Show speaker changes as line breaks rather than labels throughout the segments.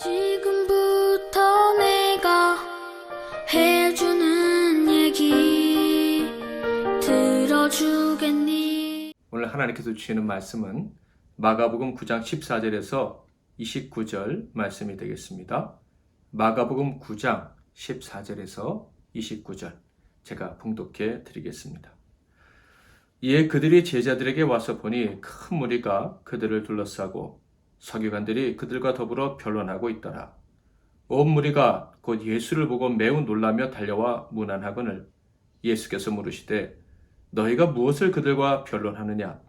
지금부터 내가 해주는 얘기 들어주겠니?
오늘 하나님께서 주시는 말씀은 마가복음 9장 14절에서 29절 말씀이 되겠습니다. 마가복음 9장 14절에서 29절 제가 봉독해 드리겠습니다. 이에 그들이 제자들에게 와서 보니 큰 무리가 그들을 둘러싸고 서기관들이 그들과 더불어 변론하고 있더라. 온 무리가 곧 예수를 보고 매우 놀라며 달려와 문안하거늘 예수께서 물으시되 너희가 무엇을 그들과 변론하느냐?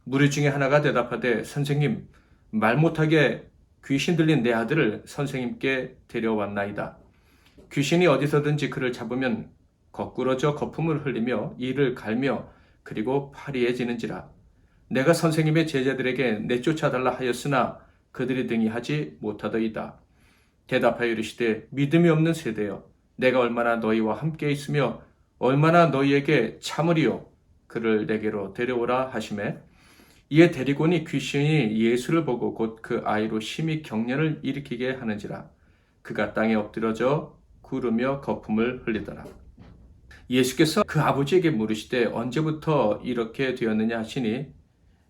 무리 중에 하나가 대답하되 선생님 말 못하게 귀신 들린 내 아들을 선생님께 데려왔나이다. 귀신이 어디서든지 그를 잡으면 거꾸러져 거품을 흘리며 이를 갈며 그리고 파리해지는지라. 내가 선생님의 제자들에게 내쫓아달라 하였으나 그들이 등이 하지 못하더이다. 대답하여 이르시되 믿음이 없는 세대여 내가 얼마나 너희와 함께 있으며 얼마나 너희에게 참으리요 그를 내게로 데려오라 하시매 이에 데리고 오니 귀신이 예수를 보고 곧 그 아이로 심히 경련을 일으키게 하는지라. 그가 땅에 엎드러져 구르며 거품을 흘리더라. 예수께서 그 아버지에게 물으시되 언제부터 이렇게 되었느냐 하시니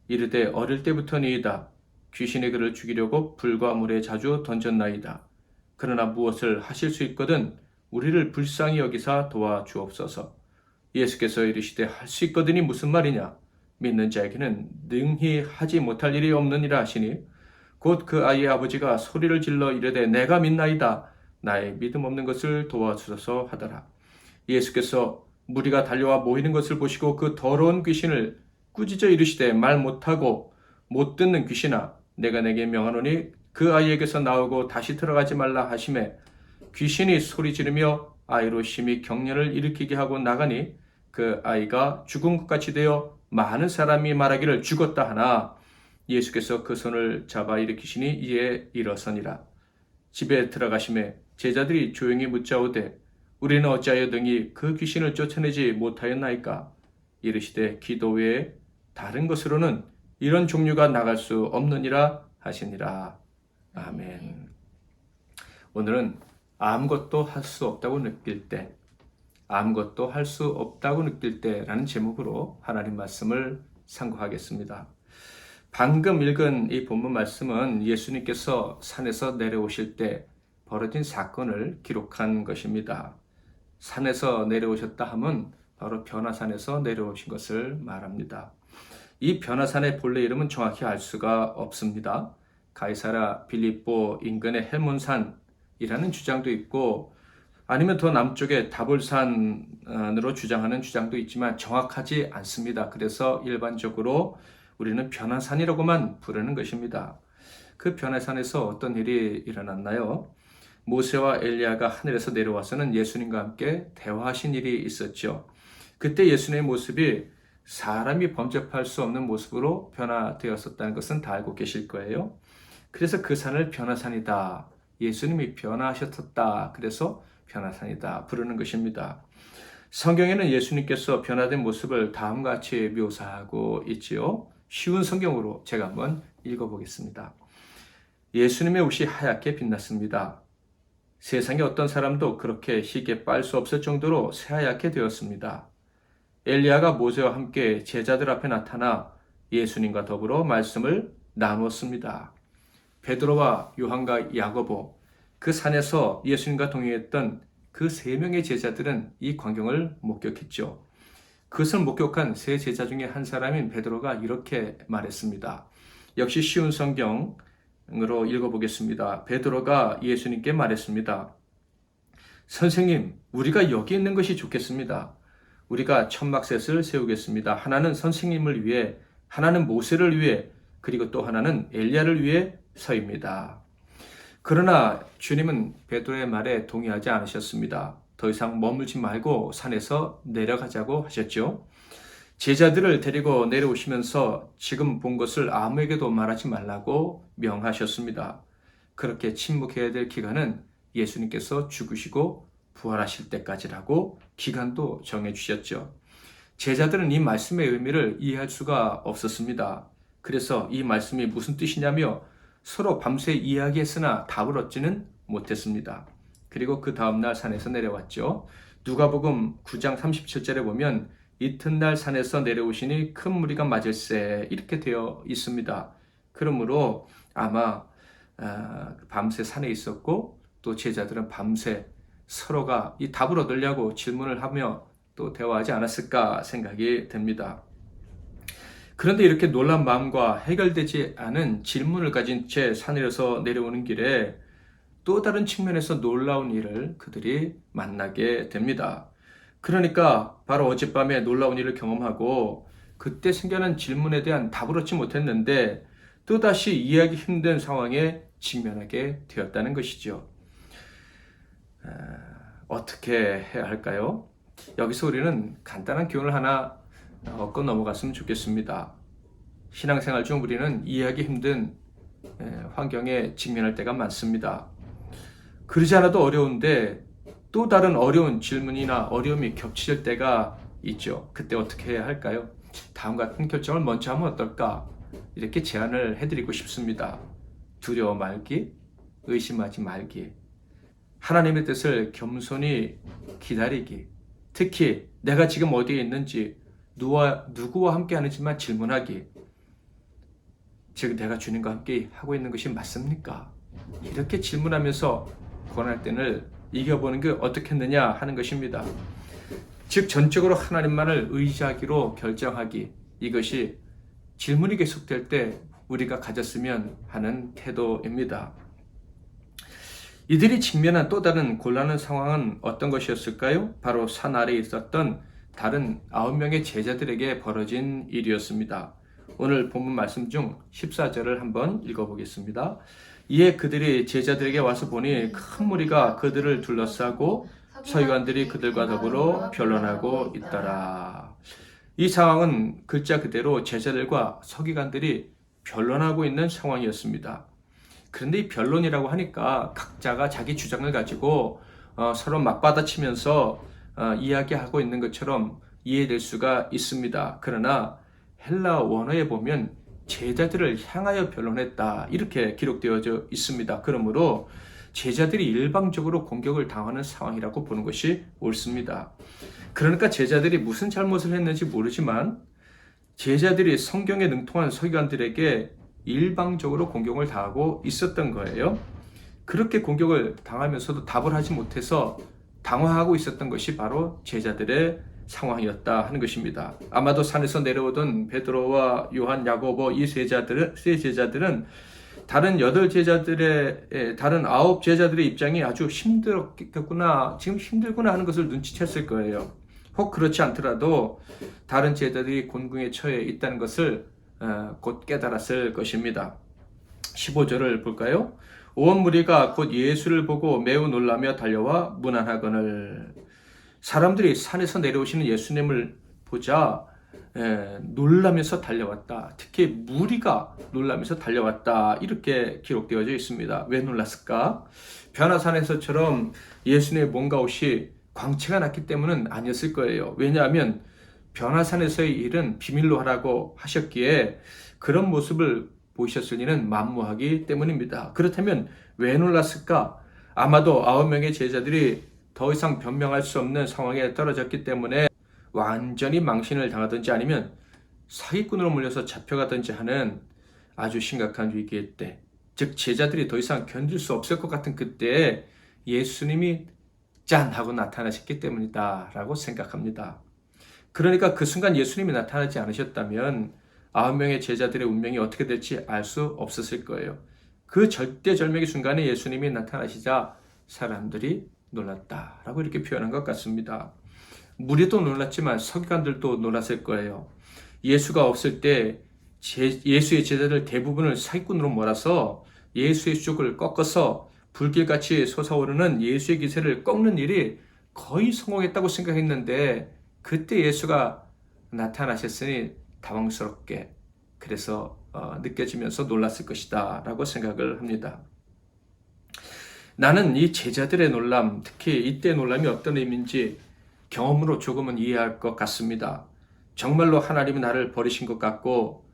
이르되 어릴 때부터니이다. 귀신이 그를 죽이려고 불과 물에 자주 던졌나이다. 그러나 무엇을 하실 수 있거든 우리를 불쌍히 여기사 도와주옵소서. 예수께서 이르시되 할 수 있거든이 무슨 말이냐? 믿는 자에게는 능히 하지 못할 일이 없느니라 하시니 곧 그 아이의 아버지가 소리를 질러 이르되 내가 믿나이다. 나의 믿음 없는 것을 도와주소서 하더라. 예수께서 무리가 달려와 모이는 것을 보시고 그 더러운 귀신을 꾸짖어 이르시되 말 못하고 못 듣는 귀신아 내가 내게 명하노니 그 아이에게서 나오고 다시 들어가지 말라 하시매 귀신이 소리 지르며 아이로 심히 경련을 일으키게 하고 나가니 그 아이가 죽은 것 같이 되어 많은 사람이 말하기를 죽었다 하나 예수께서 그 손을 잡아 일으키시니 이에 일어서니라. 집에 들어가시매 제자들이 조용히 묻자오되 우리는 어찌하여 등이 그 귀신을 쫓아내지 못하였나이까? 이르시되 기도 외에 다른 것으로는 이런 종류가 나갈 수 없느니라 하시니라. 아멘. 오늘은 아무것도 할 수 없다고 느낄 때, 아무것도 할 수 없다고 느낄 때라는 제목으로 하나님 말씀을 상고하겠습니다. 방금 읽은 이 본문 말씀은 예수님께서 산에서 내려오실 때 벌어진 사건을 기록한 것입니다. 산에서 내려오셨다 함은 바로 변화산에서 내려오신 것을 말합니다. 이 변화산의 본래 이름은 정확히 알 수가 없습니다. 가이사라 빌립보 인근의 헬몬산이라는 주장도 있고 아니면 더 남쪽의 다볼산으로 주장하는 주장도 있지만 정확하지 않습니다. 그래서 일반적으로 우리는 변화산이라고만 부르는 것입니다. 그 변화산에서 어떤 일이 일어났나요? 모세와 엘리야가 하늘에서 내려와서는 예수님과 함께 대화하신 일이 있었죠. 그때 예수님의 모습이 사람이 범접할 수 없는 모습으로 변화되었었다는 것은 다 알고 계실 거예요. 그래서 그 산을 변화산이다. 예수님이 변화하셨다. 그래서 변화산이다. 부르는 것입니다. 성경에는 예수님께서 변화된 모습을 다음과 같이 묘사하고 있지요. 쉬운 성경으로 제가 한번 읽어보겠습니다. 예수님의 옷이 하얗게 빛났습니다. 세상에 어떤 사람도 그렇게 희게 빨 수 없을 정도로 새하얗게 되었습니다. 엘리야가 모세와 함께 제자들 앞에 나타나 예수님과 더불어 말씀을 나누었습니다. 베드로와 요한과 야고보, 그 산에서 예수님과 동행했던 그 세 명의 제자들은 이 광경을 목격했죠. 그것을 목격한 세 제자 중에 한 사람인 베드로가 이렇게 말했습니다. 역시 쉬운 성경으로 읽어보겠습니다. 베드로가 예수님께 말했습니다. 선생님, 우리가 여기 있는 것이 좋겠습니다. 우리가 천막셋을 세우겠습니다. 하나는 선생님을 위해, 하나는 모세를 위해, 그리고 또 하나는 엘리야를 위해 서입니다. 그러나 주님은 베드로의 말에 동의하지 않으셨습니다. 더 이상 머물지 말고 산에서 내려가자고 하셨죠. 제자들을 데리고 내려오시면서 지금 본 것을 아무에게도 말하지 말라고 명하셨습니다. 그렇게 침묵해야 될 기간은 예수님께서 죽으시고 부활하실 때까지라고 기간도 정해주셨죠. 제자들은 이 말씀의 의미를 이해할 수가 없었습니다. 그래서 이 말씀이 무슨 뜻이냐며 서로 밤새 이야기했으나 답을 얻지는 못했습니다. 그리고 그 다음날 산에서 내려왔죠. 누가복음 9장 37절에 보면 이튿날 산에서 내려오시니 큰 무리가 맞을세 이렇게 되어 있습니다. 그러므로 아마 밤새 산에 있었고 또 제자들은 밤새 서로가 이 답을 얻으려고 질문을 하며 또 대화하지 않았을까 생각이 됩니다. 그런데 이렇게 놀란 마음과 해결되지 않은 질문을 가진 채 산에서 내려오는 길에 또 다른 측면에서 놀라운 일을 그들이 만나게 됩니다. 그러니까 바로 어젯밤에 놀라운 일을 경험하고 그때 생겨난 질문에 대한 답을 얻지 못했는데 또다시 이해하기 힘든 상황에 직면하게 되었다는 것이죠. 어떻게 해야 할까요? 여기서 우리는 간단한 교훈을 하나 얻고 넘어갔으면 좋겠습니다. 신앙생활 중 우리는 이해하기 힘든 환경에 직면할 때가 많습니다. 그러지 않아도 어려운데 또 다른 어려운 질문이나 어려움이 겹칠 때가 있죠. 그때 어떻게 해야 할까요? 다음 같은 결정을 먼저 하면 어떨까? 이렇게 제안을 해드리고 싶습니다. 두려워 말기, 의심하지 말기, 하나님의 뜻을 겸손히 기다리기, 특히 내가 지금 어디에 있는지 누구와 함께 하는지만 질문하기, 즉 내가 주님과 함께 하고 있는 것이 맞습니까? 이렇게 질문하면서 고난을 이겨보는 게 어떻겠느냐 하는 것입니다. 즉 전적으로 하나님만을 의지하기로 결정하기, 이것이 질문이 계속될 때 우리가 가졌으면 하는 태도입니다. 이들이 직면한 또 다른 곤란한 상황은 어떤 것이었을까요? 바로 산 아래에 있었던 다른 9명의 제자들에게 벌어진 일이었습니다. 오늘 본문 말씀 중 14절을 한번 읽어보겠습니다. 이에 그들이 제자들에게 와서 보니 큰 무리가 그들을 둘러싸고 서기관들이 그들과 더불어 변론하고 있더라. 이 상황은 글자 그대로 제자들과 서기관들이 변론하고 있는 상황이었습니다. 그런데 이 변론이라고 하니까 각자가 자기 주장을 가지고 서로 맞받아치면서 이야기하고 있는 것처럼 이해될 수가 있습니다. 그러나 헬라 원어에 보면 제자들을 향하여 변론했다 이렇게 기록되어져 있습니다. 그러므로 제자들이 일방적으로 공격을 당하는 상황이라고 보는 것이 옳습니다. 그러니까 제자들이 무슨 잘못을 했는지 모르지만 제자들이 성경에 능통한 서기관들에게 일방적으로 공격을 당하고 있었던 거예요. 그렇게 공격을 당하면서도 답을 하지 못해서 당황하고 있었던 것이 바로 제자들의 상황이었다 하는 것입니다. 아마도 산에서 내려오던 베드로와 요한, 야고보 이 세 제자들은 다른 8제자들의 다른 9제자들의 입장이 아주 힘들었겠구나, 지금 힘들구나 하는 것을 눈치챘을 거예요. 혹 그렇지 않더라도 다른 제자들이 곤궁에 처해 있다는 것을 곧 깨달았을 것입니다. 15절을 볼까요? 온 무리가 곧 예수를 보고 매우 놀라며 달려와 문안하거늘. 사람들이 산에서 내려오시는 예수님을 보자 놀라면서 달려왔다. 특히 무리가 놀라면서 달려왔다. 이렇게 기록되어져 있습니다. 왜 놀랐을까? 변화산에서처럼 예수님의 몸과 옷이 광채가 났기 때문은 아니었을 거예요. 왜냐하면 변화산에서의 일은 비밀로 하라고 하셨기에 그런 모습을 보이셨을 리는 만무하기 때문입니다. 그렇다면 왜 놀랐을까? 아마도 9명의 제자들이 더 이상 변명할 수 없는 상황에 떨어졌기 때문에 완전히 망신을 당하든지 아니면 사기꾼으로 물려서 잡혀가든지 하는 아주 심각한 위기일 때, 즉 제자들이 더 이상 견딜 수 없을 것 같은 그때에 예수님이 짠 하고 나타나셨기 때문이다 라고 생각합니다. 그러니까 그 순간 예수님이 나타나지 않으셨다면 9명의 제자들의 운명이 어떻게 될지 알 수 없었을 거예요. 그 절대절명의 순간에 예수님이 나타나시자 사람들이 놀랐다라고 이렇게 표현한 것 같습니다. 무리도 놀랐지만 서기관들도 놀랐을 거예요. 예수가 없을 때 예수의 제자들 대부분을 사기꾼으로 몰아서 예수의 수족을 꺾어서 불길같이 솟아오르는 예수의 기세를 꺾는 일이 거의 성공했다고 생각했는데 그때 예수가 나타나셨으니 당황스럽게 그래서 느껴지면서 놀랐을 것이다 라고 생각을 합니다. 나는 이 제자들의 놀람, 특히 이때 놀람이 어떤 의미인지 경험으로 조금은 이해할 것 같습니다. 정말로 하나님이 나를 버리신 것 같고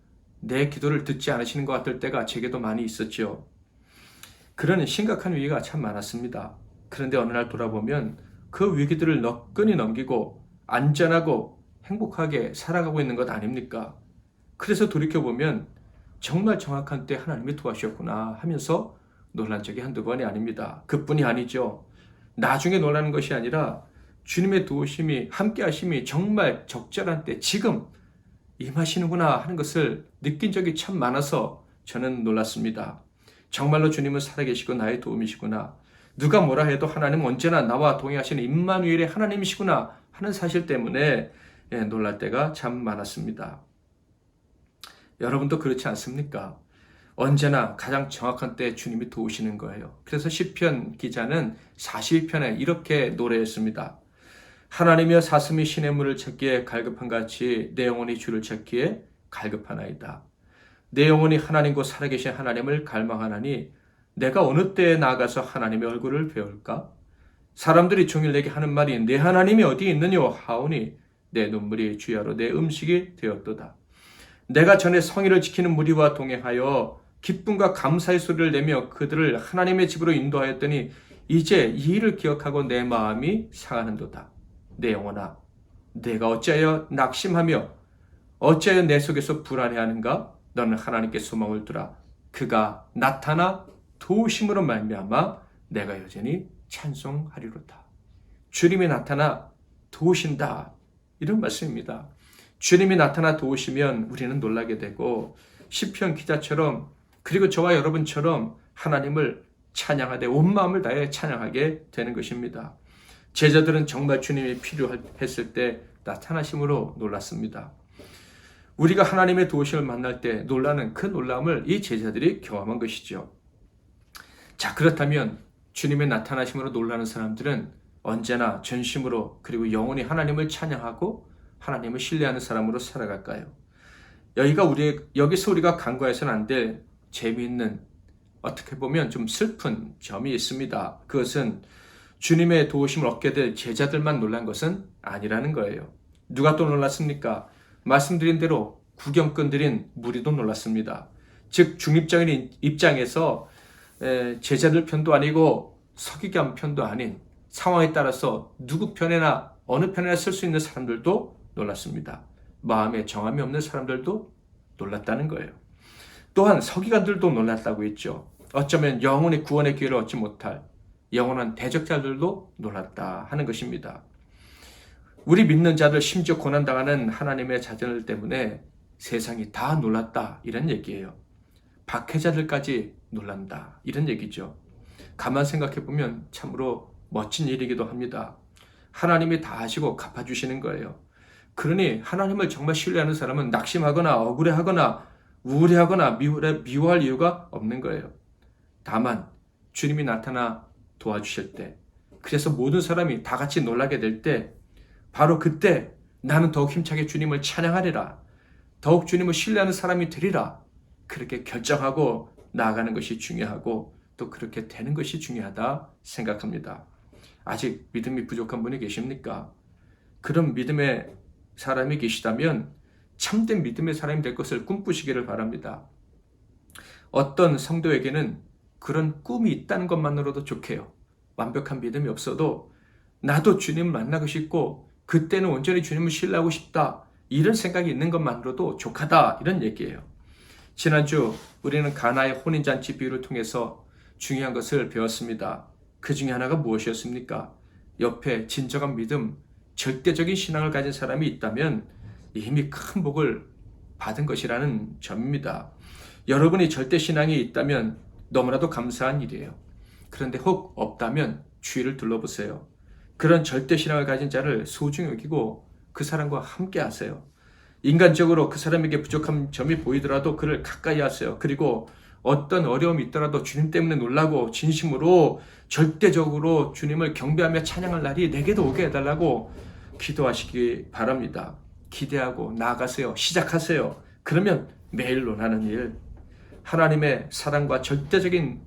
내 기도를 듣지 않으시는 것 같을 때가 제게도 많이 있었죠. 그런 심각한 위기가 참 많았습니다. 그런데 어느 날 돌아보면 그 위기들을 너끈히 넘기고 안전하고 행복하게 살아가고 있는 것 아닙니까? 그래서 돌이켜보면 정말 정확한 때 하나님이 도와주셨구나 하면서 놀란 적이 한두 번이 아닙니다. 그뿐이 아니죠. 나중에 놀라는 것이 아니라 주님의 도우심이 함께 하심이 정말 적절한 때 지금 임하시는구나 하는 것을 느낀 적이 참 많아서 저는 놀랐습니다. 정말로 주님은 살아계시고 나의 도움이시구나. 누가 뭐라 해도 하나님은 언제나 나와 동행하시는 임마누엘의 하나님이시구나 하는 사실 때문에 놀랄 때가 참 많았습니다. 여러분도 그렇지 않습니까? 언제나 가장 정확한 때 주님이 도우시는 거예요. 그래서 시편 기자는 41편에 이렇게 노래했습니다. 하나님이여 사슴이 시냇물을 찾기에 갈급한 같이 내 영혼이 주를 찾기에 갈급하나이다. 내 영혼이 하나님과 살아계신 하나님을 갈망하나니 내가 어느 때에 나아가서 하나님의 얼굴을 배울까? 사람들이 종일 내게 하는 말이 내 하나님이 어디 있느냐 하오니 내 눈물이 주야로 내 음식이 되었도다. 내가 전에 성의를 지키는 무리와 동행하여 기쁨과 감사의 소리를 내며 그들을 하나님의 집으로 인도하였더니 이제 이 일을 기억하고 내 마음이 상하는도다. 내 영혼아, 내가 어찌하여 낙심하며 어찌하여 내 속에서 불안해하는가? 너는 하나님께 소망을 두라. 그가 나타나 도우심으로 말미암아 내가 여전히 찬송하리로다. 주님이 나타나 도우신다. 이런 말씀입니다. 주님이 나타나 도우시면 우리는 놀라게 되고 시편 기자처럼 그리고 저와 여러분처럼 하나님을 찬양하되 온 마음을 다해 찬양하게 되는 것입니다. 제자들은 정말 주님이 필요했을 때 나타나심으로 놀랐습니다. 우리가 하나님의 도우심을 만날 때 놀라는 그 놀람을 이 제자들이 경험한 것이죠. 자, 그렇다면 주님의 나타나심으로 놀라는 사람들은 언제나 전심으로 그리고 영원히 하나님을 찬양하고 하나님을 신뢰하는 사람으로 살아갈까요? 여기서 우리가 간과해서는 안 될 재미있는, 어떻게 보면 좀 슬픈 점이 있습니다. 그것은 주님의 도우심을 얻게 될 제자들만 놀란 것은 아니라는 거예요. 누가 또 놀랐습니까? 말씀드린 대로 구경꾼들인 무리도 놀랐습니다. 즉 중립적인 입장에서 제자들 편도 아니고 서기관 편도 아닌 상황에 따라서 누구 편이나 어느 편이나 쓸 수 있는 사람들도 놀랐습니다. 마음에 정함이 없는 사람들도 놀랐다는 거예요. 또한 서기관들도 놀랐다고 했죠. 어쩌면 영혼의 구원의 기회를 얻지 못할 영원한 대적자들도 놀랐다 하는 것입니다. 우리 믿는 자들 심지어 고난당하는 하나님의 자녀들 때문에 세상이 다 놀랐다 이런 얘기예요. 박해자들까지 놀란다 이런 얘기죠. 가만 생각해 보면 참으로 멋진 일이기도 합니다. 하나님이 다 하시고 갚아주시는 거예요. 그러니 하나님을 정말 신뢰하는 사람은 낙심하거나 억울해하거나 우울해하거나 미워할 이유가 없는 거예요. 다만 주님이 나타나 도와주실 때, 그래서 모든 사람이 다 같이 놀라게 될 때, 바로 그때 나는 더욱 힘차게 주님을 찬양하리라, 더욱 주님을 신뢰하는 사람이 되리라, 그렇게 결정하고 나아가는 것이 중요하고 또 그렇게 되는 것이 중요하다 생각합니다. 아직 믿음이 부족한 분이 계십니까? 그런 믿음의 사람이 계시다면 참된 믿음의 사람이 될 것을 꿈꾸시기를 바랍니다. 어떤 성도에게는 그런 꿈이 있다는 것만으로도 좋게요. 완벽한 믿음이 없어도 나도 주님을 만나고 싶고 그때는 온전히 주님을 신뢰하고 싶다, 이런 생각이 있는 것만으로도 족하다, 이런 얘기예요. 지난주 우리는 가나의 혼인잔치 비유를 통해서 중요한 것을 배웠습니다. 그 중에 하나가 무엇이었습니까? 옆에 진정한 믿음, 절대적인 신앙을 가진 사람이 있다면 이미 큰 복을 받은 것이라는 점입니다. 여러분이 절대 신앙이 있다면 너무나도 감사한 일이에요. 그런데 혹 없다면 주위를 둘러보세요. 그런 절대 신앙을 가진 자를 소중히 여기고 그 사람과 함께 하세요. 인간적으로 그 사람에게 부족한 점이 보이더라도 그를 가까이 하세요. 그리고 어떤 어려움이 있더라도 주님 때문에 놀라고 진심으로 절대적으로 주님을 경배하며 찬양할 날이 내게도 오게 해달라고 기도하시기 바랍니다. 기대하고 나아가세요. 시작하세요. 그러면 매일 논하는 일, 하나님의 사랑과 절대적인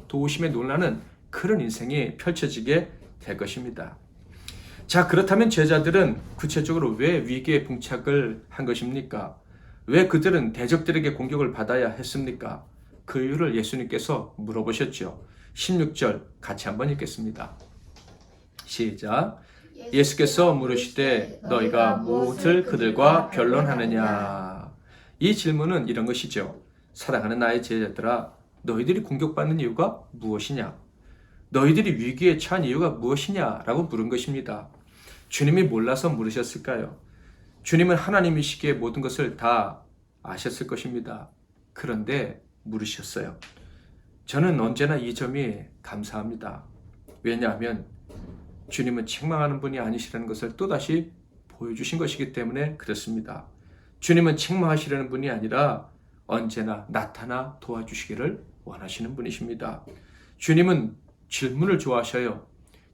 도우심에 놀라는 그런 인생이 펼쳐지게 될 것입니다. 자, 그렇다면 제자들은 구체적으로 왜 위기에 봉착을 한 것입니까? 왜 그들은 대적들에게 공격을 받아야 했습니까? 그 이유를 예수님께서 물어보셨죠. 16절 같이 한번 읽겠습니다. 시작. 예수께서 물으시되 너희가 무엇을 그들과 변론하느냐? 이 질문은 이런 것이죠. 사랑하는 나의 제자들아, 너희들이 공격받는 이유가 무엇이냐? 너희들이 위기에 처한 이유가 무엇이냐? 라고 물은 것입니다. 주님이 몰라서 물으셨을까요? 주님은 하나님이시기에 모든 것을 다 아셨을 것입니다. 그런데 물으셨어요. 저는 언제나 이 점이 감사합니다. 왜냐하면 주님은 책망하는 분이 아니시라는 것을 또다시 보여주신 것이기 때문에 그렇습니다. 주님은 책망하시려는 분이 아니라 언제나 나타나 도와주시기를 원하시는 분이십니다. 주님은 질문을 좋아하셔요.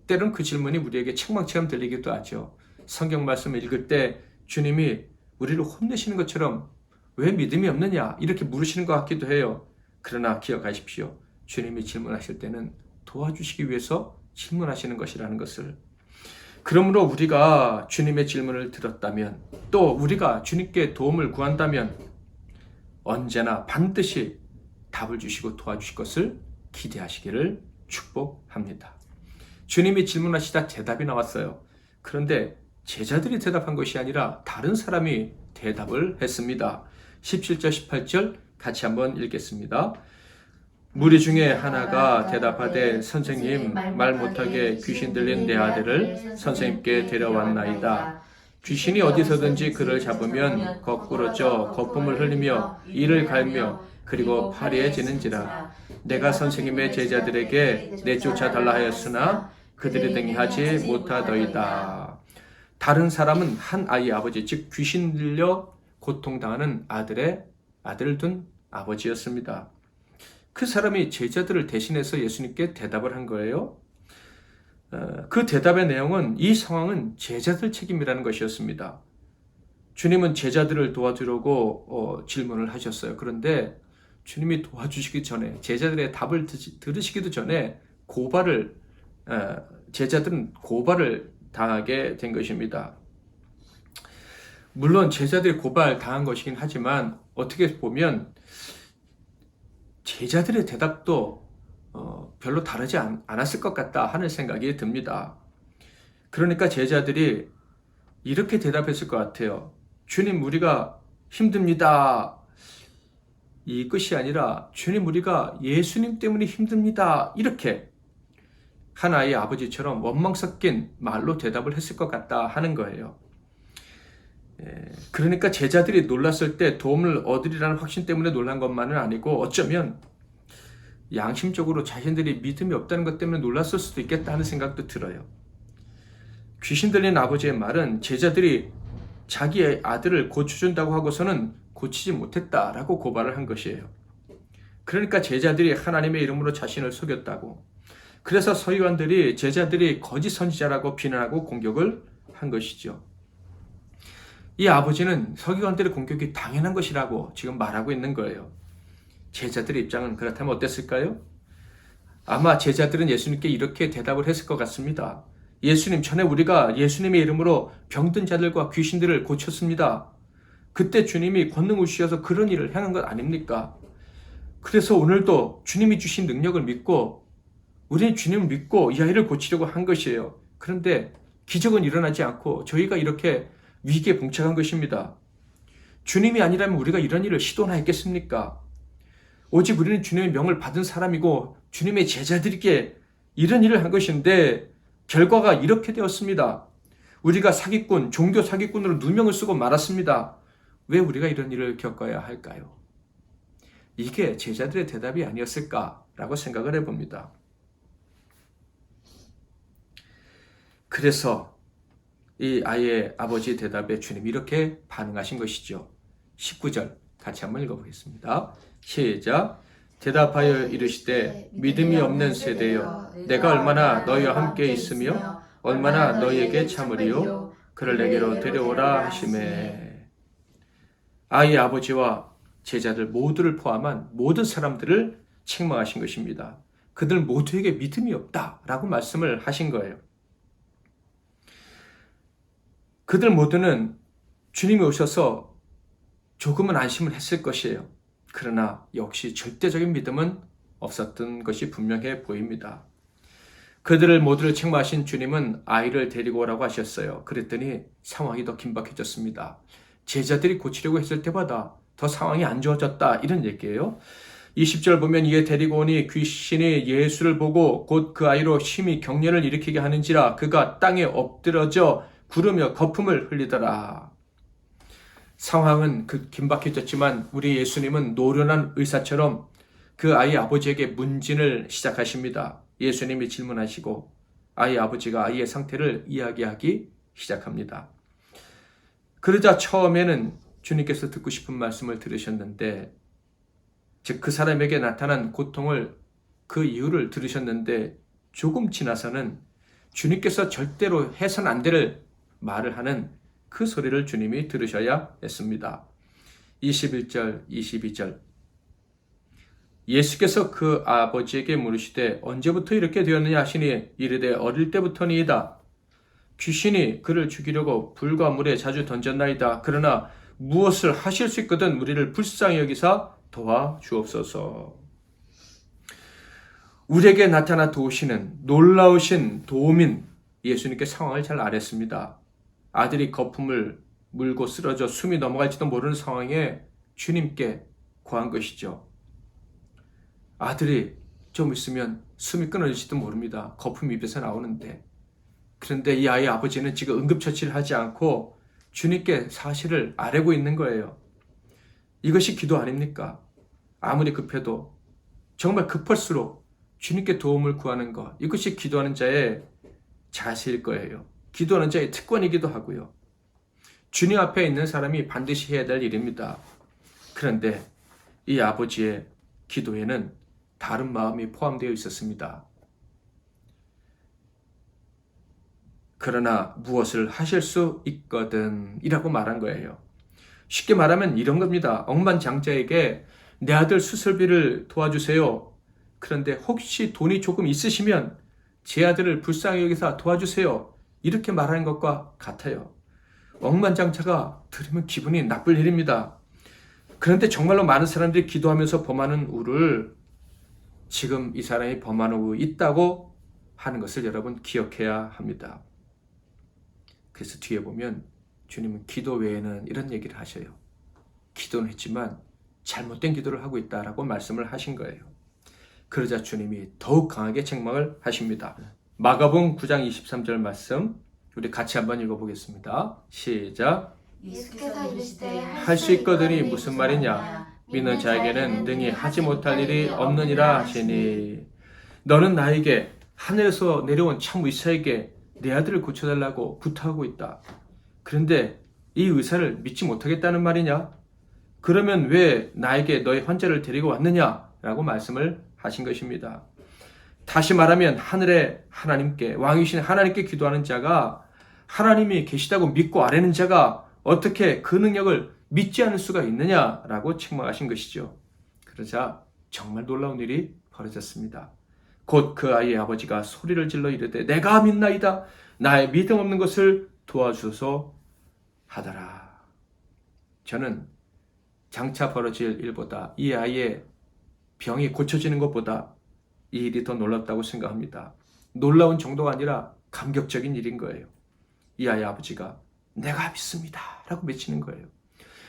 때론 그 질문이 우리에게 책망처럼 들리기도 하죠. 성경 말씀을 읽을 때 주님이 우리를 혼내시는 것처럼 왜 믿음이 없느냐 이렇게 물으시는 것 같기도 해요. 그러나 기억하십시오. 주님이 질문하실 때는 도와주시기 위해서 질문하시는 것이라는 것을. 그러므로 우리가 주님의 질문을 들었다면 또 우리가 주님께 도움을 구한다면 언제나 반드시 답을 주시고 도와주실 것을 기대하시기를 축복합니다. 주님이 질문하시다 대답이 나왔어요. 그런데 제자들이 대답한 것이 아니라 다른 사람이 대답을 했습니다. 17절 18절 같이 한번 읽겠습니다. 무리 중에 하나가 대답하되 선생님 말 못하게 귀신 들린 내 아들을 선생님께 데려왔나이다. 귀신이 어디서든지 그를 잡으면 거꾸러져 거품을 흘리며 이를 갈며 그리고 파리해지는지라. 내가 선생님의 제자들에게 내쫓아 달라 하였으나 그들이 등하지 못하더이다. 다른 사람은 한 아이의 아버지, 즉 귀신 들려 고통당하는 아들을 둔 아버지였습니다. 그 사람이 제자들을 대신해서 예수님께 대답을 한 거예요. 그 대답의 내용은 이 상황은 제자들 책임이라는 것이었습니다. 주님은 제자들을 도와주려고 질문을 하셨어요. 그런데 주님이 도와주시기 전에 제자들의 답을 들으시기도 전에 제자들은 고발을 당하게 된 것입니다. 물론 제자들이 고발 당한 것이긴 하지만 어떻게 보면 제자들의 대답도 별로 다르지 않았을 것 같다 하는 생각이 듭니다. 그러니까 제자들이 이렇게 대답했을 것 같아요. 주님, 우리가 힘듭니다. 이 끝이 아니라 주님, 우리가 예수님 때문에 힘듭니다. 이렇게 하나의 아버지처럼 원망 섞인 말로 대답을 했을 것 같다 하는 거예요. 그러니까 제자들이 놀랐을 때 도움을 얻으리라는 확신 때문에 놀란 것만은 아니고 어쩌면 양심적으로 자신들이 믿음이 없다는 것 때문에 놀랐을 수도 있겠다 하는 생각도 들어요. 귀신 들린 아버지의 말은 제자들이 자기의 아들을 고쳐준다고 하고서는 고치지 못했다라고 고발을 한 것이에요. 그러니까 제자들이 하나님의 이름으로 자신을 속였다고. 그래서 서기관들이 제자들이 거짓 선지자라고 비난하고 공격을 한 것이죠. 이 아버지는 서기관들의 공격이 당연한 것이라고 지금 말하고 있는 거예요. 제자들의 입장은 그렇다면 어땠을까요? 아마 제자들은 예수님께 이렇게 대답을 했을 것 같습니다. 예수님, 전에 우리가 예수님의 이름으로 병든 자들과 귀신들을 고쳤습니다. 그때 주님이 권능을 주셔서 그런 일을 행한 것 아닙니까? 그래서 오늘도 주님이 주신 능력을 믿고 우리는 주님을 믿고 이 아이를 고치려고 한 것이에요. 그런데 기적은 일어나지 않고 저희가 이렇게 위기에 봉착한 것입니다. 주님이 아니라면 우리가 이런 일을 시도나 했겠습니까? 오직 우리는 주님의 명을 받은 사람이고 주님의 제자들에게 이런 일을 한 것인데 결과가 이렇게 되었습니다. 우리가 사기꾼, 종교 사기꾼으로 누명을 쓰고 말았습니다. 왜 우리가 이런 일을 겪어야 할까요? 이게 제자들의 대답이 아니었을까라고 생각을 해봅니다. 그래서 이 아이의 아버지의 대답에 주님이 이렇게 반응하신 것이죠. 19절 같이 한번 읽어보겠습니다. 시작. 대답하여 이르시되 믿음이 없는 세대여 내가 얼마나 너희와 함께 있으며 얼마나 너희에게 참으리요 그를 내게로 데려오라 하시매. 아이의 아버지와 제자들 모두를 포함한 모든 사람들을 책망하신 것입니다. 그들 모두에게 믿음이 없다라고 말씀을 하신 거예요. 그들 모두는 주님이 오셔서 조금은 안심을 했을 것이에요. 그러나 역시 절대적인 믿음은 없었던 것이 분명해 보입니다. 그들을 모두를 책망하신 주님은 아이를 데리고 오라고 하셨어요. 그랬더니 상황이 더 긴박해졌습니다. 제자들이 고치려고 했을 때보다 더 상황이 안 좋아졌다, 이런 얘기예요. 20절 보면 이에 데리고 오니 귀신이 예수를 보고 곧 그 아이로 심히 경련을 일으키게 하는지라 그가 땅에 엎드러져 구르며 거품을 흘리더라. 상황은 긴박해졌지만 우리 예수님은 노련한 의사처럼 그 아이 아버지에게 문진을 시작하십니다. 예수님이 질문하시고 아이 아버지가 아이의 상태를 이야기하기 시작합니다. 그러자 처음에는 주님께서 듣고 싶은 말씀을 들으셨는데, 즉 그 사람에게 나타난 고통을, 그 이유를 들으셨는데 조금 지나서는 주님께서 절대로 해선 안 될 말을 하는 그 소리를 주님이 들으셔야 했습니다. 21절, 22절. 예수께서 그 아버지에게 물으시되 언제부터 이렇게 되었느냐 하시니 이르되 어릴 때부터니이다. 귀신이 그를 죽이려고 불과 물에 자주 던졌나이다. 그러나 무엇을 하실 수 있거든 우리를 불쌍히 여기사 도와주옵소서. 우리에게 나타나 도우시는 놀라우신 도우민 예수님께 상황을 잘 알았습니다. 아들이 거품을 물고 쓰러져 숨이 넘어갈지도 모르는 상황에 주님께 구한 것이죠. 아들이 좀 있으면 숨이 끊어질지도 모릅니다. 거품이 입에서 나오는데. 그런데 이 아이의 아버지는 지금 응급처치를 하지 않고 주님께 사실을 아뢰고 있는 거예요. 이것이 기도 아닙니까? 아무리 급해도 정말 급할수록 주님께 도움을 구하는 것, 이것이 기도하는 자의 자세일 거예요. 기도하는 자의 특권이기도 하고요. 주님 앞에 있는 사람이 반드시 해야 될 일입니다. 그런데 이 아버지의 기도에는 다른 마음이 포함되어 있었습니다. 그러나 무엇을 하실 수 있거든 이라고 말한 거예요. 쉽게 말하면 이런 겁니다. 억만장자에게 내 아들 수술비를 도와주세요. 그런데 혹시 돈이 조금 있으시면 제 아들을 불쌍히 여기사 도와주세요. 이렇게 말하는 것과 같아요. 억만장자가 들으면 기분이 나쁠 일입니다. 그런데 정말로 많은 사람들이 기도하면서 범하는 우를 지금 이 사람이 범하는 우 있다고 하는 것을 여러분 기억해야 합니다. 그래서 뒤에 보면 주님은 기도 외에는 이런 얘기를 하셔요. 기도는 했지만 잘못된 기도를 하고 있다라고 말씀을 하신 거예요. 그러자 주님이 더욱 강하게 책망을 하십니다. 마가복음 9장 23절 말씀 우리 같이 한번 읽어보겠습니다. 시작.
예수께서 이르시되
할 수 있거든이 무슨 말이냐? 믿는 자에게는 능히 하지 못할 일이 없느니라 하시니. 너는 나에게 하늘에서 내려온 참 의사에게 내 아들을 고쳐달라고 부탁하고 있다. 그런데 이 의사를 믿지 못하겠다는 말이냐? 그러면 왜 나에게 너의 환자를 데리고 왔느냐? 라고 말씀을 하신 것입니다. 다시 말하면 하늘의 하나님께, 왕이신 하나님께 기도하는 자가 하나님이 계시다고 믿고 아뢰는 자가 어떻게 그 능력을 믿지 않을 수가 있느냐라고 책망하신 것이죠. 그러자 정말 놀라운 일이 벌어졌습니다. 곧 그 아이의 아버지가 소리를 질러 이르되 내가 믿나이다. 나의 믿음 없는 것을 도와주소서 하더라. 저는 장차 벌어질 일보다 이 아이의 병이 고쳐지는 것보다 이 일이 더 놀랍다고 생각합니다. 놀라운 정도가 아니라 감격적인 일인 거예요. 이 아이의 아버지가 내가 믿습니다 라고 외치는 거예요.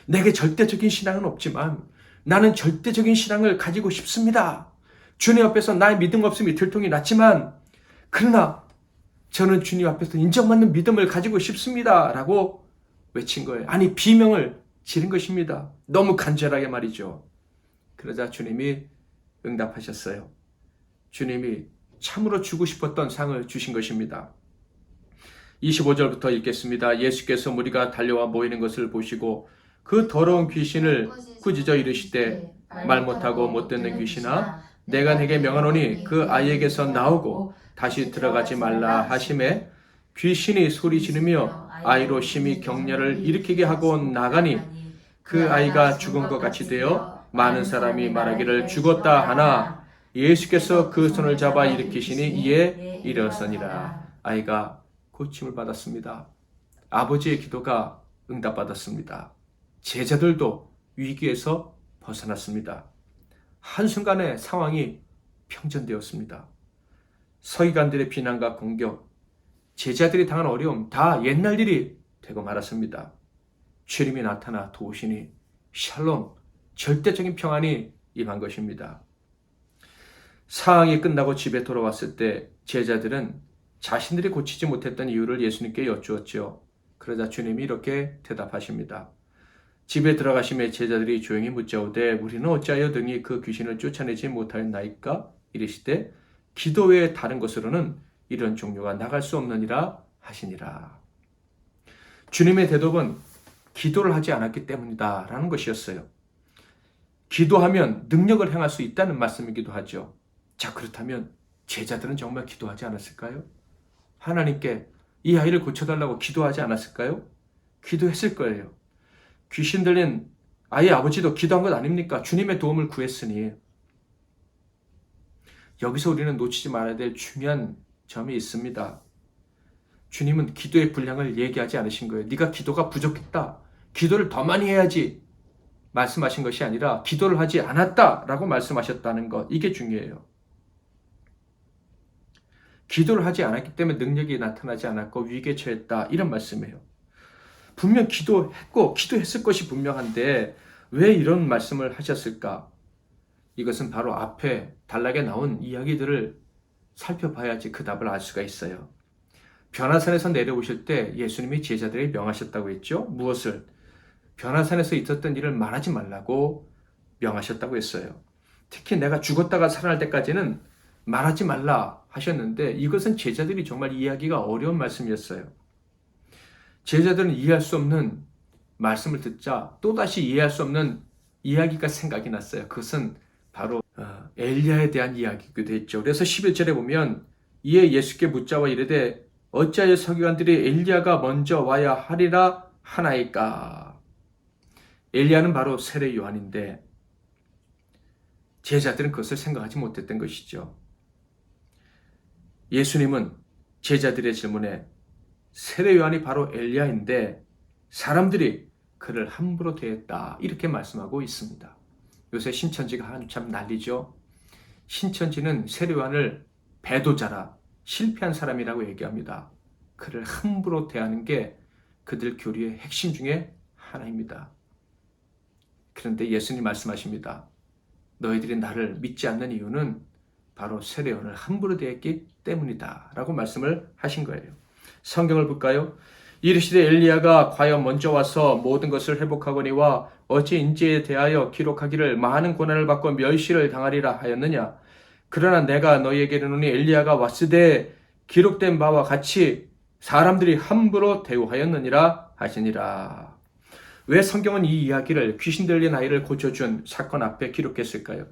내게 절대적인 신앙은 없지만 나는 절대적인 신앙을 가지고 싶습니다. 주님 앞에서 나의 믿음 없음이 들통이 났지만 그러나 저는 주님 앞에서 인정받는 믿음을 가지고 싶습니다 라고 외친 거예요. 아니 비명을 지른 것입니다. 너무 간절하게 말이죠. 그러자 주님이 응답하셨어요. 주님이 참으로 주고 싶었던 상을 주신 것입니다. 25절부터 읽겠습니다. 예수께서 무리가 달려와 모이는 것을 보시고 그 더러운 귀신을 꾸짖어 이르시되 말 못하고 못 듣는 귀신아 내가 네게 명하노니 그 아이에게서 나오고 다시 들어가지 말라 하심에 귀신이 소리 지르며 아이로 심히 격려를 일으키게 하고 나가니 그 아이가 죽은 것 같이 되어 많은 사람이 말하기를 죽었다 하나 예수께서 그 손을 잡아 일으키시니 이에 일어서니라. 아이가 고침을 받았습니다. 아버지의 기도가 응답받았습니다. 제자들도 위기에서 벗어났습니다. 한순간에 상황이 평전되었습니다. 서기관들의 비난과 공격, 제자들이 당한 어려움 다 옛날 일이 되고 말았습니다. 주님이 나타나 도우시니 샬롬, 절대적인 평안이 임한 것입니다. 상황이 끝나고 집에 돌아왔을 때 제자들은 자신들이 고치지 못했던 이유를 예수님께 여쭈었죠. 그러자 주님이 이렇게 대답하십니다. 집에 들어가심에 제자들이 조용히 묻자오되 우리는 어찌하여 등이 그 귀신을 쫓아내지 못하였나이까? 이르시되 기도 외에 다른 것으로는 이런 종류가 나갈 수 없느니라 하시니라. 주님의 대답은 기도를 하지 않았기 때문이다 라는 것이었어요. 기도하면 능력을 행할 수 있다는 말씀이기도 하죠. 자, 그렇다면 제자들은 정말 기도하지 않았을까요? 하나님께 이 아이를 고쳐달라고 기도하지 않았을까요? 기도했을 거예요. 귀신 들린 아이의 아버지도 기도한 것 아닙니까? 주님의 도움을 구했으니. 여기서 우리는 놓치지 말아야 될 중요한 점이 있습니다. 주님은 기도의 분량을 얘기하지 않으신 거예요. 네가 기도가 부족했다. 기도를 더 많이 해야지. 말씀하신 것이 아니라 기도를 하지 않았다라고 말씀하셨다는 것. 이게 중요해요. 기도를 하지 않았기 때문에 능력이 나타나지 않았고 위기에 처했다. 이런 말씀이에요. 분명 기도했고 기도했을 것이 분명한데 왜 이런 말씀을 하셨을까? 이것은 바로 앞에 단락에 나온 이야기들을 살펴봐야지 그 답을 알 수가 있어요. 변화산에서 내려오실 때 예수님이 제자들에게 명하셨다고 했죠. 무엇을? 변화산에서 있었던 일을 말하지 말라고 명하셨다고 했어요. 특히 내가 죽었다가 살아날 때까지는 말하지 말라 하셨는데 이것은 제자들이 정말 이해하기가 어려운 말씀이었어요. 제자들은 이해할 수 없는 말씀을 듣자 또다시 이해할 수 없는 이야기가 생각이 났어요. 그것은 바로 엘리야에 대한 이야기이기도 했죠. 그래서 11절에 보면 이에 예수께 묻자와 이르되 어찌하여 서기관들이 엘리야가 먼저 와야 하리라 하나이까? 엘리야는 바로 세례 요한인데 제자들은 그것을 생각하지 못했던 것이죠. 예수님은 제자들의 질문에 세례 요한이 바로 엘리야인데 사람들이 그를 함부로 대했다 이렇게 말씀하고 있습니다. 요새 신천지가 한참 난리죠. 신천지는 세례 요한을 배도자라 실패한 사람이라고 얘기합니다. 그를 함부로 대하는 게 그들 교리의 핵심 중에 하나입니다. 그런데 예수님 말씀하십니다. 너희들이 나를 믿지 않는 이유는 바로 세례 요한을 함부로 대했기 때문이다 라고 말씀을 하신 거예요. 성경을 볼까요? 이르시되 엘리야가 과연 먼저 와서 모든 것을 회복하거니와 어찌 인지에 대하여 기록하기를 많은 고난을 받고 멸시를 당하리라 하였느냐? 그러나 내가 너희에게 이르노니 엘리야가 왔으되 기록된 바와 같이 사람들이 함부로 대우하였느니라 하시니라. 왜 성경은 이 이야기를 귀신 들린 아이를 고쳐준 사건 앞에 기록했을까요?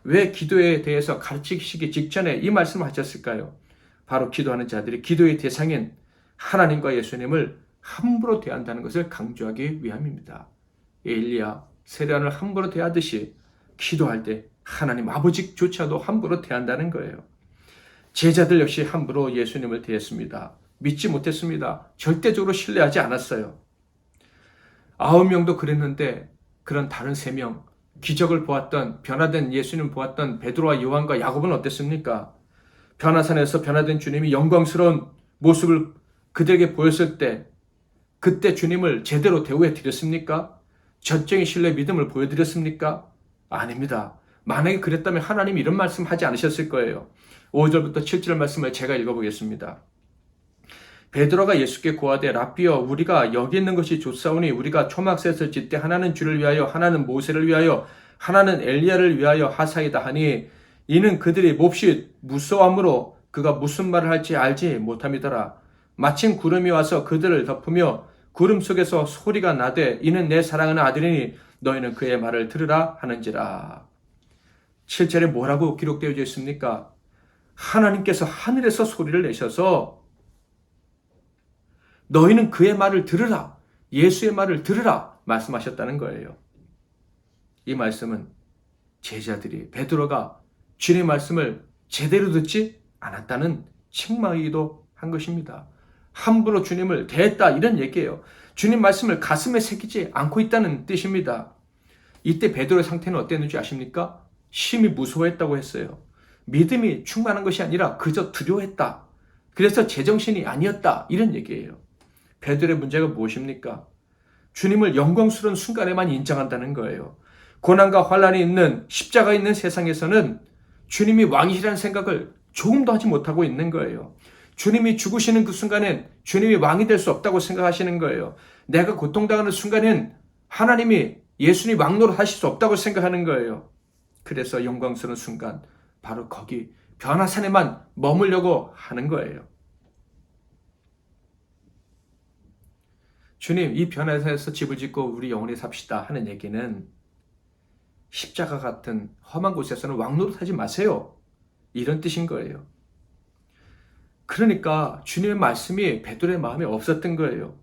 왜 기도에 대해서 가르치시기 직전에 이 말씀을 하셨을까요? 바로 기도하는 자들이 기도의 대상인 하나님과 예수님을 함부로 대한다는 것을 강조하기 위함입니다. 엘리야, 세례 요한을 함부로 대하듯이 기도할 때 하나님 아버지조차도 함부로 대한다는 거예요. 제자들 역시 함부로 예수님을 대했습니다. 믿지 못했습니다. 절대적으로 신뢰하지 않았어요. 9명도 그랬는데 그런 다른 3명, 기적을 보았던 변화된 예수님 보았던 베드로와 요한과 야곱은 어땠습니까? 변화산에서 변화된 주님이 영광스러운 모습을 그들에게 보였을 때 그때 주님을 제대로 대우해 드렸습니까? 전적인 신뢰 믿음을 보여드렸습니까? 아닙니다. 만약에 그랬다면 하나님이 이런 말씀 하지 않으셨을 거예요. 5절부터 7절 말씀을 제가 읽어보겠습니다. 베드로가 예수께 고하되 라삐여 우리가 여기 있는 것이 좋사오니 우리가 초막셋을 짓되 하나는 주를 위하여 하나는 모세를 위하여 하나는 엘리야를 위하여 하사이다 하니 이는 그들이 몹시 무서워하므로 그가 무슨 말을 할지 알지 못함이더라. 마침 구름이 와서 그들을 덮으며 구름 속에서 소리가 나되 이는 내 사랑하는 아들이니 너희는 그의 말을 들으라 하는지라. 7절에 뭐라고 기록되어 있습니까? 하나님께서 하늘에서 소리를 내셔서 너희는 그의 말을 들으라, 예수의 말을 들으라 말씀하셨다는 거예요. 이 말씀은 제자들이 베드로가 주님의 말씀을 제대로 듣지 않았다는 책망이기도 한 것입니다. 함부로 주님을 대했다 이런 얘기예요. 주님 말씀을 가슴에 새기지 않고 있다는 뜻입니다. 이때 베드로의 상태는 어땠는지 아십니까? 심히 무서워했다고 했어요. 믿음이 충만한 것이 아니라 그저 두려워했다. 그래서 제정신이 아니었다. 이런 얘기예요. 베드로의 문제가 무엇입니까? 주님을 영광스러운 순간에만 인정한다는 거예요. 고난과 환란이 있는 십자가 있는 세상에서는 주님이 왕이시라는 생각을 조금도 하지 못하고 있는 거예요. 주님이 죽으시는 그 순간엔 주님이 왕이 될 수 없다고 생각하시는 거예요. 내가 고통당하는 순간엔 하나님이 예수님 왕노릇 하실 수 없다고 생각하는 거예요. 그래서 영광스러운 순간 바로 거기 변화산에만 머물려고 하는 거예요. 주님, 이 변화산에서 집을 짓고 우리 영원히 삽시다 하는 얘기는 십자가 같은 험한 곳에서는 왕노릇 하지 마세요. 이런 뜻인 거예요. 그러니까 주님의 말씀이 베드로의 마음에 없었던 거예요.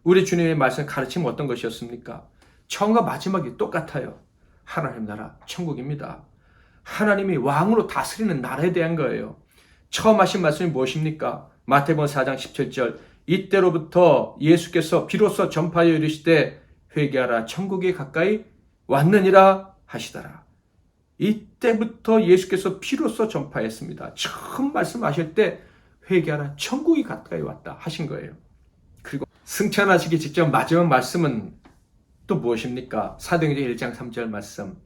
우리 주님의 말씀 가르침은 어떤 것이었습니까? 처음과 마지막이 똑같아요. 하나님 나라, 천국입니다. 하나님이 왕으로 다스리는 나라에 대한 거예요. 처음 하신 말씀이 무엇입니까? 마태복음 4장 17절 이때로부터 예수께서 비로소 전파하여 이르시되 회개하라 천국이 가까이 왔느니라 하시더라. 이때부터 예수께서 비로소 전파했습니다. 처음 말씀하실 때 회개하라 천국이 가까이 왔다 하신 거예요. 그리고 승천하시기 직전 마지막 말씀은 또 무엇입니까? 사도행전 1장 3절 말씀.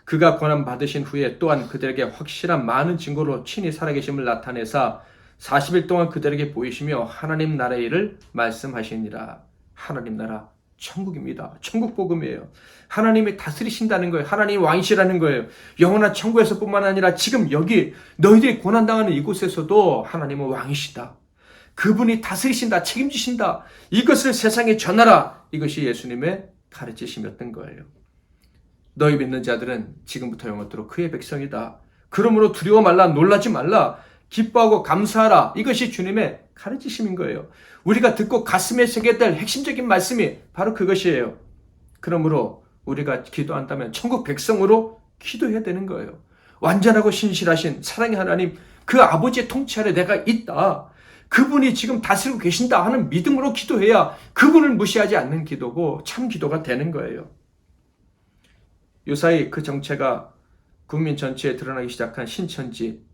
그가 고난 받으신 후에 또한 그들에게 확실한 많은 증거로 친히 살아계심을 나타내사 40일 동안 그들에게 보이시며 하나님 나라의 일을 말씀하시니라. 하나님 나라 천국입니다. 천국 복음이에요. 하나님이 다스리신다는 거예요. 하나님이 왕이시라는 거예요. 영원한 천국에서뿐만 아니라 지금 여기 너희들이 고난당하는 이곳에서도 하나님은 왕이시다. 그분이 다스리신다. 책임지신다. 이것을 세상에 전하라. 이것이 예수님의 가르치심이었던 거예요. 너희 믿는 자들은 지금부터 영원토록 그의 백성이다. 그러므로 두려워 말라. 놀라지 말라. 기뻐하고 감사하라. 이것이 주님의 가르치심인 거예요. 우리가 듣고 가슴에 새겨야 될 핵심적인 말씀이 바로 그것이에요. 그러므로 우리가 기도한다면 천국 백성으로 기도해야 되는 거예요. 완전하고 신실하신 사랑의 하나님, 그 아버지의 통치 아래 내가 있다. 그분이 지금 다스리고 계신다 하는 믿음으로 기도해야 그분을 무시하지 않는 기도고 참 기도가 되는 거예요. 요사이 그 정체가 국민 전체에 드러나기 시작한 신천지,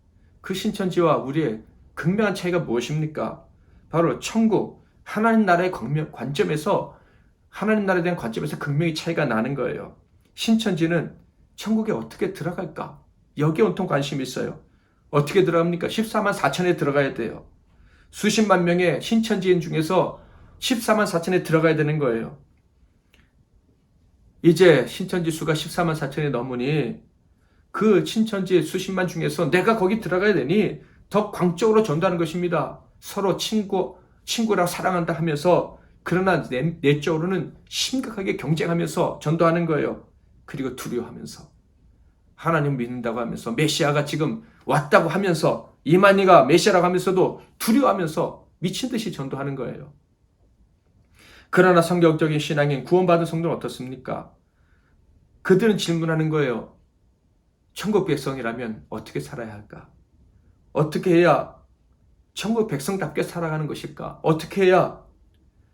그 신천지와 우리의 극명한 차이가 무엇입니까? 바로 천국, 하나님 나라의 관점에서, 하나님 나라에 대한 관점에서 극명히 차이가 나는 거예요. 신천지는 천국에 어떻게 들어갈까? 여기에 온통 관심이 있어요. 어떻게 들어갑니까? 14만 4천에 들어가야 돼요. 수십만 명의 신천지인 중에서 14만 4천에 들어가야 되는 거예요. 이제 신천지 수가 14만 4천이 넘으니 그 신천지 수십만 중에서 내가 거기 들어가야 되니 더 광적으로 전도하는 것입니다. 서로 친구라 사랑한다 하면서 그러나 내적으로는 심각하게 경쟁하면서 전도하는 거예요. 그리고 두려워하면서 하나님 믿는다고 하면서 메시아가 지금 왔다고 하면서 이만희가 메시아라고 하면서도 두려워하면서 미친 듯이 전도하는 거예요. 그러나 성경적인 신앙인 구원받은 성도는 어떻습니까? 그들은 질문하는 거예요. 천국 백성이라면 어떻게 살아야 할까? 어떻게 해야 천국 백성답게 살아가는 것일까? 어떻게 해야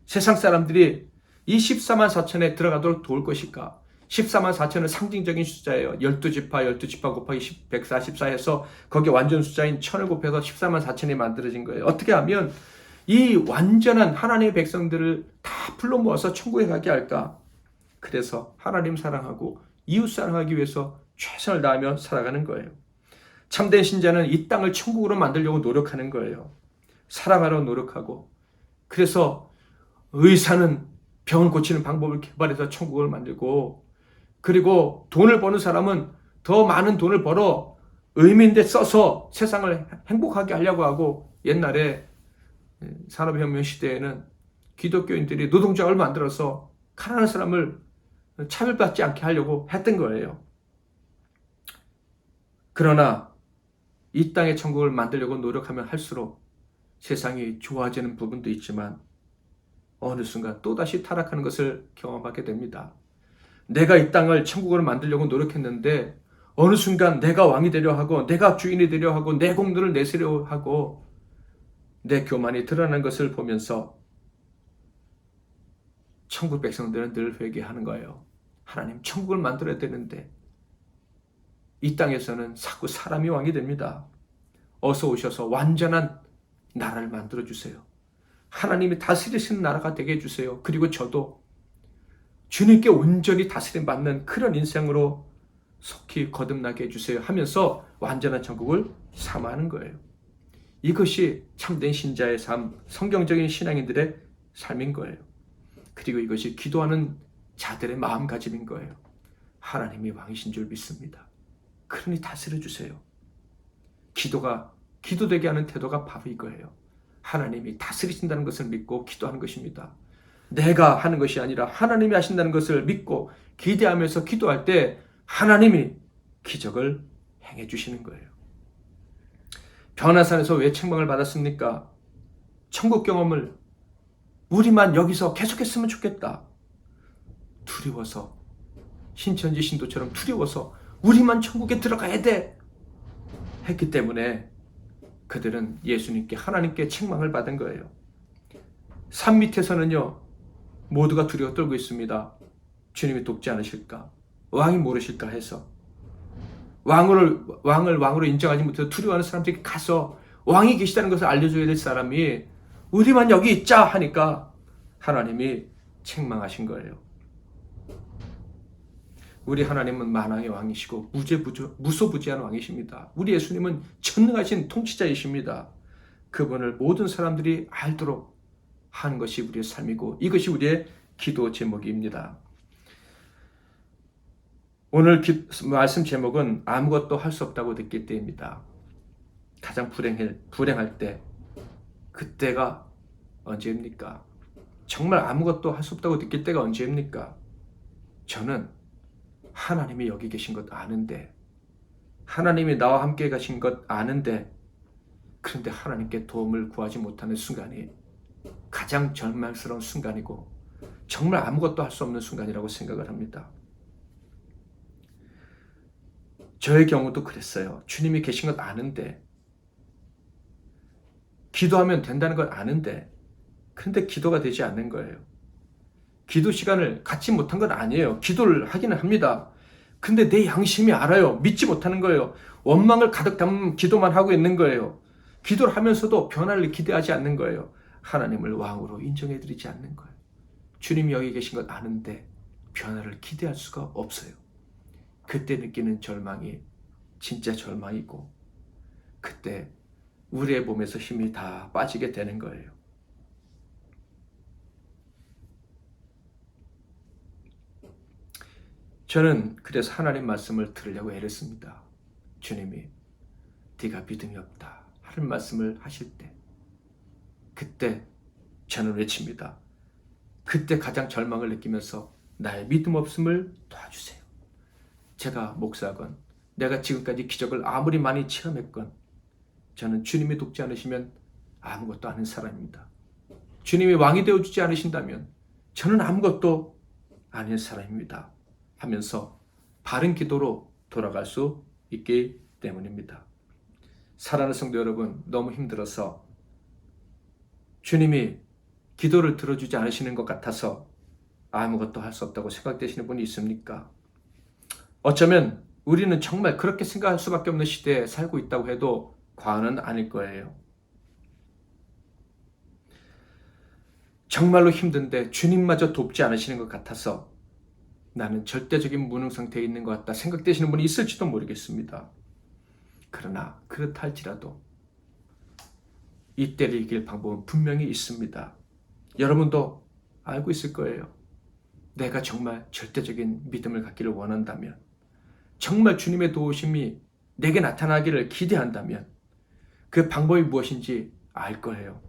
세상 사람들이 이 14만 4천에 들어가도록 도울 것일까? 14만 4천은 상징적인 숫자예요. 12지파 곱하기 144 해서 거기에 완전 숫자인 1000을 곱해서 14만 4천이 만들어진 거예요. 어떻게 하면 이 완전한 하나님의 백성들을 다 불러 모아서 천국에 가게 할까? 그래서 하나님 사랑하고 이웃 사랑하기 위해서 최선을 다하며 살아가는 거예요. 참된 신자는 이 땅을 천국으로 만들려고 노력하는 거예요. 사랑하려 노력하고, 그래서 의사는 병을 고치는 방법을 개발해서 천국을 만들고, 그리고 돈을 버는 사람은 더 많은 돈을 벌어 의미인데 써서 세상을 행복하게 하려고 하고, 옛날에 산업혁명 시대에는 기독교인들이 노동조합을 만들어서 가난한 사람을 차별받지 않게 하려고 했던 거예요. 그러나 이 땅의 천국을 만들려고 노력하면 할수록 세상이 좋아지는 부분도 있지만 어느 순간 또다시 타락하는 것을 경험하게 됩니다. 내가 이 땅을 천국으로 만들려고 노력했는데 어느 순간 내가 왕이 되려 하고 내가 주인이 되려 하고 내 공로를 내세려 하고 내 교만이 드러난 것을 보면서 천국 백성들은 늘 회개하는 거예요. 하나님 천국을 만들어야 되는데 이 땅에서는 자꾸 사람이 왕이 됩니다. 어서 오셔서 완전한 나라를 만들어 주세요. 하나님이 다스리시는 나라가 되게 해주세요. 그리고 저도 주님께 온전히 다스림받는 그런 인생으로 속히 거듭나게 해주세요 하면서 완전한 천국을 삼아하는 거예요. 이것이 참된 신자의 삶, 성경적인 신앙인들의 삶인 거예요. 그리고 이것이 기도하는 자들의 마음가짐인 거예요. 하나님이 왕이신 줄 믿습니다. 그러니 다스려 주세요. 기도되게 하는 태도가 바로 이거예요. 하나님이 다스리신다는 것을 믿고 기도하는 것입니다. 내가 하는 것이 아니라 하나님이 하신다는 것을 믿고 기대하면서 기도할 때 하나님이 기적을 행해 주시는 거예요. 변화산에서 왜 책망을 받았습니까? 천국 경험을 우리만 여기서 계속했으면 좋겠다. 두려워서, 신천지 신도처럼 두려워서 우리만 천국에 들어가야 돼 했기 때문에 그들은 예수님께, 하나님께 책망을 받은 거예요. 산 밑에서는요, 모두가 두려워 떨고 있습니다. 주님이 돕지 않으실까? 왕이 모르실까 해서. 왕을 왕으로 인정하지 못해서 두려워하는 사람들이 가서 왕이 계시다는 것을 알려줘야 될 사람이 우리만 여기 있자 하니까 하나님이 책망하신 거예요. 우리 하나님은 만왕의 왕이시고 무소부지한 왕이십니다. 우리 예수님은 전능하신 통치자이십니다. 그분을 모든 사람들이 알도록 하는 것이 우리의 삶이고 이것이 우리의 기도 제목입니다. 오늘 말씀 제목은 아무것도 할 수 없다고 느낄 때입니다. 가장 불행할 때, 그때가 언제입니까? 정말 아무것도 할 수 없다고 느낄 때가 언제입니까? 저는 하나님이 여기 계신 것 아는데, 하나님이 나와 함께 가신 것 아는데, 그런데 하나님께 도움을 구하지 못하는 순간이 가장 절망스러운 순간이고 정말 아무것도 할 수 없는 순간이라고 생각을 합니다. 저의 경우도 그랬어요. 주님이 계신 것 아는데, 기도하면 된다는 걸 아는데, 그런데 기도가 되지 않는 거예요. 기도 시간을 갖지 못한 건 아니에요. 기도를 하기는 합니다. 근데 내 양심이 알아요. 믿지 못하는 거예요. 원망을 가득 담은 기도만 하고 있는 거예요. 기도를 하면서도 변화를 기대하지 않는 거예요. 하나님을 왕으로 인정해드리지 않는 거예요. 주님이 여기 계신 것 아는데 변화를 기대할 수가 없어요. 그때 느끼는 절망이 진짜 절망이고, 그때 우리의 몸에서 힘이 다 빠지게 되는 거예요. 저는 그래서 하나님 말씀을 들으려고 애를 씁니다. 주님이 네가 믿음이 없다 하는 말씀을 하실 때, 그때 저는 외칩니다. 그때 가장 절망을 느끼면서 나의 믿음 없음을 도와주세요. 제가 목사건, 내가 지금까지 기적을 아무리 많이 체험했건, 저는 주님이 돕지 않으시면 아무것도 아닌 사람입니다. 주님이 왕이 되어주지 않으신다면 저는 아무것도 아닌 사람입니다 하면서 바른 기도로 돌아갈 수 있기 때문입니다. 사랑하는 성도 여러분, 너무 힘들어서 주님이 기도를 들어주지 않으시는 것 같아서 아무것도 할 수 없다고 생각되시는 분이 있습니까? 어쩌면 우리는 정말 그렇게 생각할 수밖에 없는 시대에 살고 있다고 해도 과언은 아닐 거예요. 정말로 힘든데 주님마저 돕지 않으시는 것 같아서 나는 절대적인 무능 상태에 있는 것 같다 생각되시는 분이 있을지도 모르겠습니다. 그러나 그렇다 할지라도 이때를 이길 방법은 분명히 있습니다. 여러분도 알고 있을 거예요. 내가 정말 절대적인 믿음을 갖기를 원한다면, 정말 주님의 도우심이 내게 나타나기를 기대한다면 그 방법이 무엇인지 알 거예요.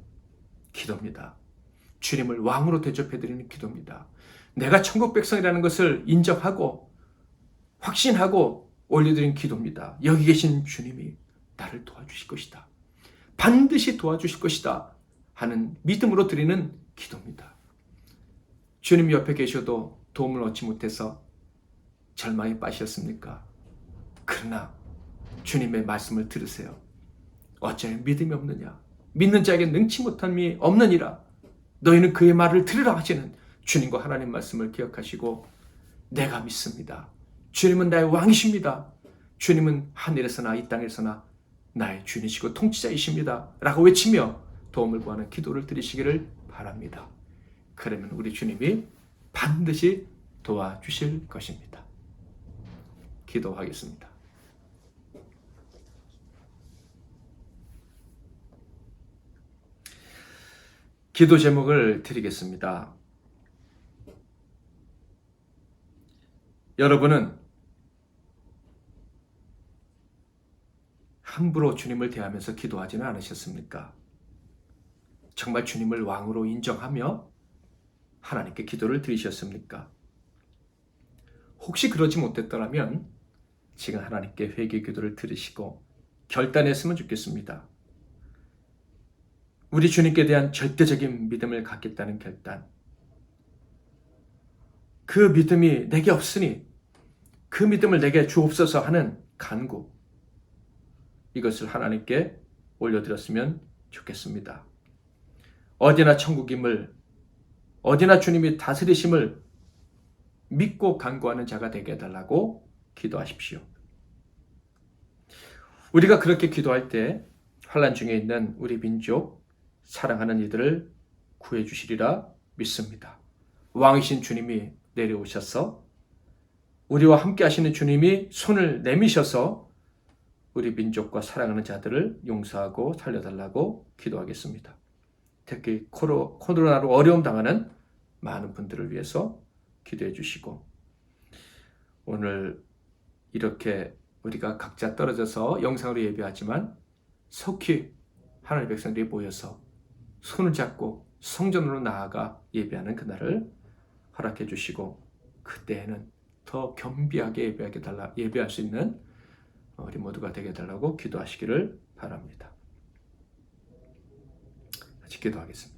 기도입니다. 주님을 왕으로 대접해드리는 기도입니다. 내가 천국 백성이라는 것을 인정하고 확신하고 올려드린 기도입니다. 여기 계신 주님이 나를 도와주실 것이다, 반드시 도와주실 것이다 하는 믿음으로 드리는 기도입니다. 주님 옆에 계셔도 도움을 얻지 못해서 절망에 빠지셨습니까? 그러나 주님의 말씀을 들으세요. 어찌하여 믿음이 없느냐? 믿는 자에게 능치 못함이 없느니라. 너희는 그의 말을 들으라 하시는 주님과 하나님 말씀을 기억하시고 내가 믿습니다. 주님은 나의 왕이십니다. 주님은 하늘에서나 이 땅에서나 나의 주인이시고 통치자이십니다. 라고 외치며 도움을 구하는 기도를 드리시기를 바랍니다. 그러면 우리 주님이 반드시 도와주실 것입니다. 기도하겠습니다. 기도 제목을 드리겠습니다. 여러분은 함부로 주님을 대하면서 기도하지는 않으셨습니까? 정말 주님을 왕으로 인정하며 하나님께 기도를 드리셨습니까? 혹시 그러지 못했더라면 지금 하나님께 회개 기도를 드리시고 결단했으면 좋겠습니다. 우리 주님께 대한 절대적인 믿음을 갖겠다는 결단. 그 믿음이 내게 없으니 그 믿음을 내게 주옵소서 하는 간구. 이것을 하나님께 올려드렸으면 좋겠습니다. 어디나 천국임을, 어디나 주님이 다스리심을 믿고 간구하는 자가 되게 해달라고 기도하십시오. 우리가 그렇게 기도할 때 환난 중에 있는 우리 민족, 사랑하는 이들을 구해주시리라 믿습니다. 왕이신 주님이 내려오셔서 우리와 함께 하시는 주님이 손을 내미셔서 우리 민족과 사랑하는 자들을 용서하고 살려달라고 기도하겠습니다. 특히 코로나로 어려움 당하는 많은 분들을 위해서 기도해 주시고, 오늘 이렇게 우리가 각자 떨어져서 영상으로 예배하지만 속히 하나님의 백성들이 모여서 손을 잡고 성전으로 나아가 예배하는 그날을 허락해 주시고, 그때에는 더 겸비하게 예배할 수 있는 우리 모두가 되게 해달라고 기도하시기를 바랍니다. 같이 기도하겠습니다.